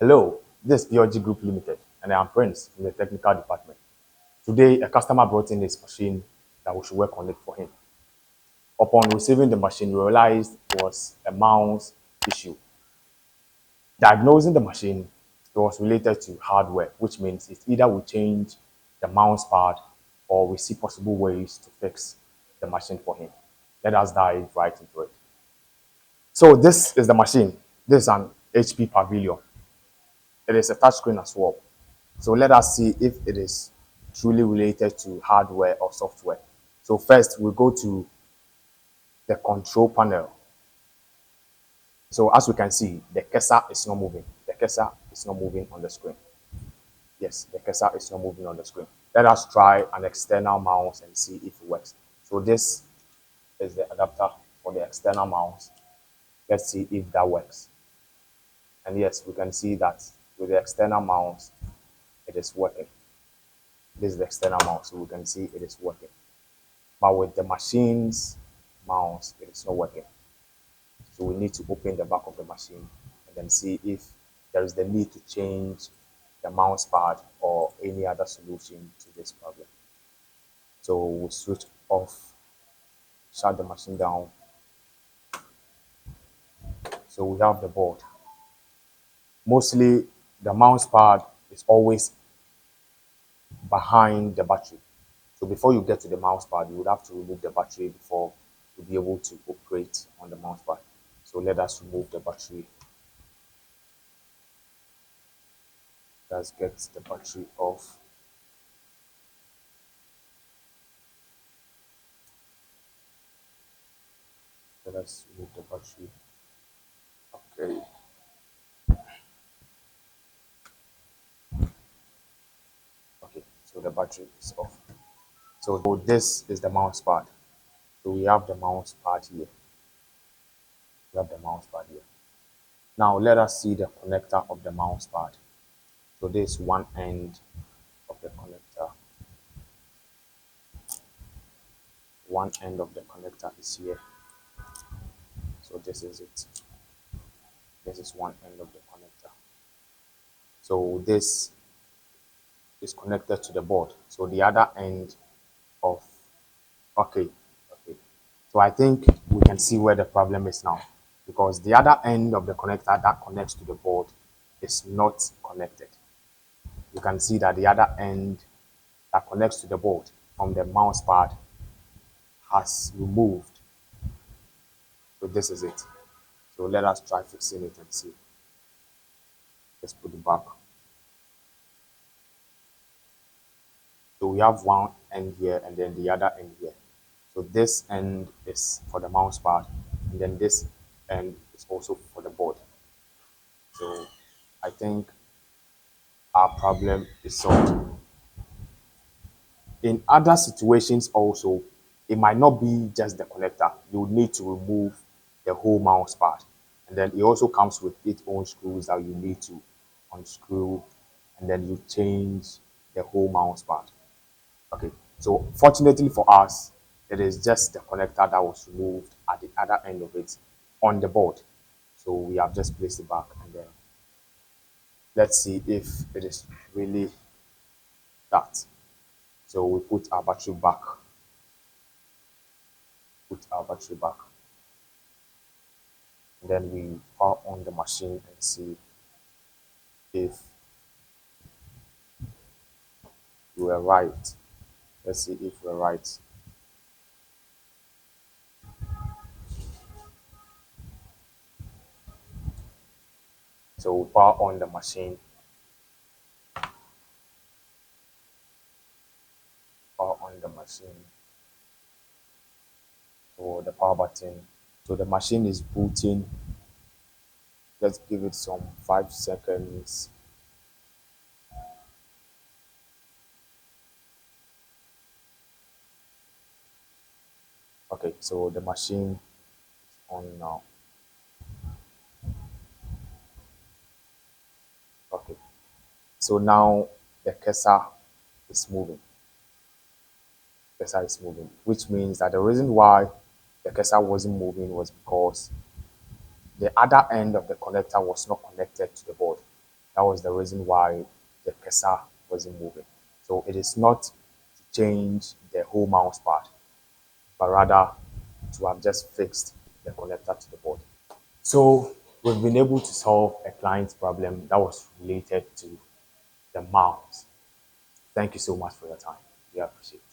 Hello, this is PLG Group Limited, and I am Prince from the technical department. Today, a customer brought in his machine that we should work on it for him. Upon receiving the machine, we realized it was a mouse issue. Diagnosing the machine, it was related to hardware, which means it's either we change the mouse pad or we see possible ways to fix the machine for him. Let us dive right into it. So this is the machine. This is an HP Pavilion. It is a touchscreen as well. So let us see if it is truly related to hardware or software. So first we go to the control panel. So as we can see, the cursor is not moving. The cursor is not moving on the screen. Yes, the cursor is not moving on the screen. Let us try an external mouse and see if it works. So this is the adapter for the external mouse. Let's see if that works. And yes, we can see that with the external mouse, it is working. This is the external mouse, so we can see it is working. But with the machine's mouse, it is not working. So we need to open the back of the machine and then see if there is the need to change the mouse pad or any other solution to this problem. So we switch off, shut the machine down. So we have the board. Mostly the mouse pad is always behind the battery. So before you get to the mouse pad, you would have to remove the battery before you'll be able to operate on the mouse pad. So let us remove the battery. Let's get the battery off. Let us remove the battery. Okay. Okay, so the battery is off. So this is the mouse pad. So we have the mouse pad here. We have the mouse pad here. Now let us see the connector of the mouse pad. So this is one end of the connector. One end of the connector is here. So this is it. This is one end of the connector. So this is connected to the board. So the other end of, okay. So I think we can see where the problem is now, because the other end of the connector that connects to the board is not connected. You can see that the other end that connects to the board from the mouse pad has removed. So this is it. So let us try fixing it and see. Let's put it back. So we have one end here and then the other end here. So this end is for the mouse pad, and then this end is also for the board. So I think our problem is solved. In other situations also, it might not be just the connector. You would need to remove the whole mouse pad. And then it also comes with its own screws that you need to unscrew, and then you change the whole mouse pad. Okay, so fortunately for us, it is just the connector that was removed at the other end of it on the board. So we have just placed it back, and then let's see if it is really that. So we put our battery back. Put our battery back. And then we power on the machine and see if we were right. Let's see if we're right. So we power on the machine. Power on the machine. Or the power button. So the machine is booting. Let's give it some 5 seconds. Okay, so the machine is on now. Okay, so now the cursor is moving. Cursor is moving, which means that the reason why the cursor wasn't moving was because the other end of the connector was not connected to the board. That was the reason why the cursor wasn't moving. So it is not to change the whole mouse part, but rather to have just fixed the connector to the board. So we've been able to solve a client's problem that was related to the mouse. Thank you so much for your time. We appreciate it.